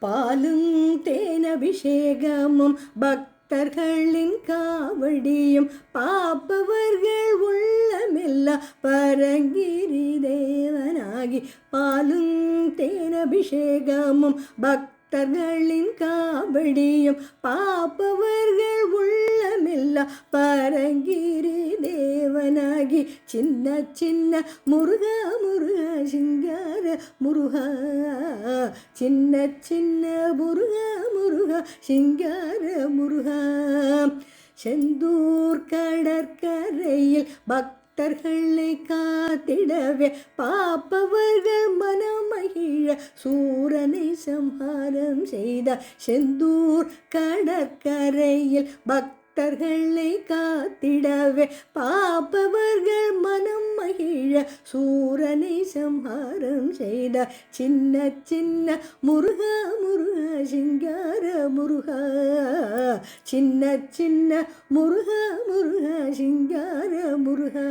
பாலும் தேனபிஷேகமும் பக்தர்களின் காவடியும் பாப்பவர்கள் உள்ளமெல்லாம் பரங்கிரி தேவனாகி பாலும் தேனபிஷேகமும் பக்தர்களின் காவடியும் பாப்பவர்கள் உள்ளமெல்லாம் பரங்கிரி தேவனாகி சின்ன சின்ன முருகா முருகா சிங்கார முருகா சின்ன சின்ன முருகா முருகா சிங்கார முருகா செந்தூர் கடற்கரையில் பக்தர்களை காத்திடவே பாப்பவர்கள் மனமகிழ சூரனை சம்ஹாரம் செய்த செந்தூர் கடற்கரையில் பக்தர்களை காத்திடவே பாப்பவர்கள் மனம் மகிழ சூரனை சம்ஹாரம் செய்த சின்ன சின்ன முருகா முருகா சிங்கார முருகா சின்ன சின்ன முருகா முருகா சிங்கார முருகா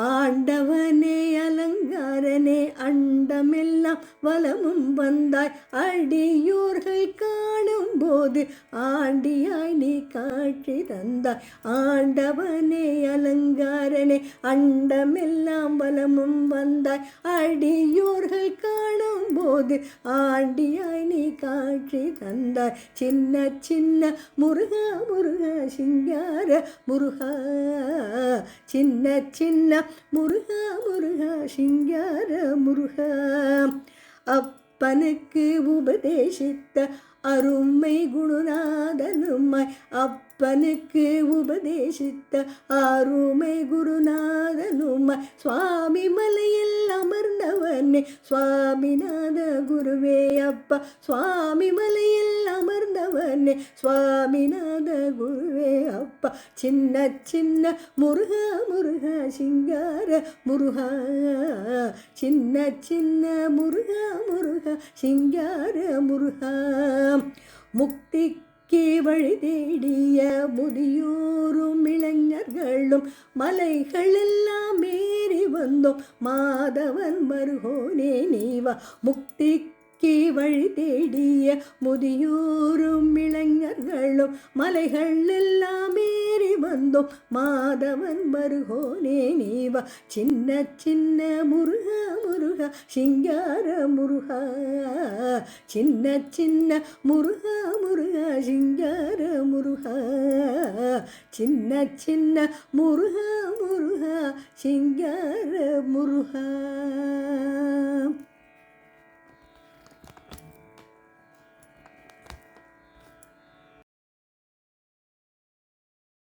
ஆண்டவனே அலங்காரனே அண்டமெல்லாம் வலமும் வந்தாய் அடியோர்கள் காணும் போது ஆண்டியாய் நீ காட்சி தந்தாய் ஆண்டவனே அலங்காரனே அண்டமெல்லாம் வலமும் வந்தாய் அடியோர்கள் காணும் போது ஆண்டியாய் நீ காட்சி தந்தாய் சின்ன சின்ன முருகா முருகா சிங்கார முருகா சின்ன சின்ன முருகா முருகா சிங்கார முருகா அப்பனுக்கு உபதேசித்த அருமை குருநாதனுமாய் அப்பனுக்கு உபதேசித்த அருமை குருநாதனுமாய் சுவாமி மலையில் அமர்ந்தவனே சுவாமிநாத குருவே அப்பா சுவாமி மலையில் அமர்ந்தவனே சுவாமிநாத குருவே அப்பா சின்ன சின்ன முருகா முருகா சிங்கார முருகா சின்ன சின்ன முருகா முருகா சிங்கார முருகா முக்திக்கு வழி தேடிய முதியோரும் இளைஞர்களும் மலைகளெல்லாம் ஏறி வந்தோம் மாதவன் மருகோனே நீவா முக்திக்கு வழி தேடிய முதியோரும் இளைஞர்களும் மலைகள் எல்லாம் ஏறி வந்தோம் மாதவன் மருகோனே நீவா சின்ன சின்ன முருகா முருகா சிங்கார முருகா சின்ன சின்ன முருகா முருகா சிங்கார முருகா சின்ன சின்ன முருகா முருகா சிங்கார முருகா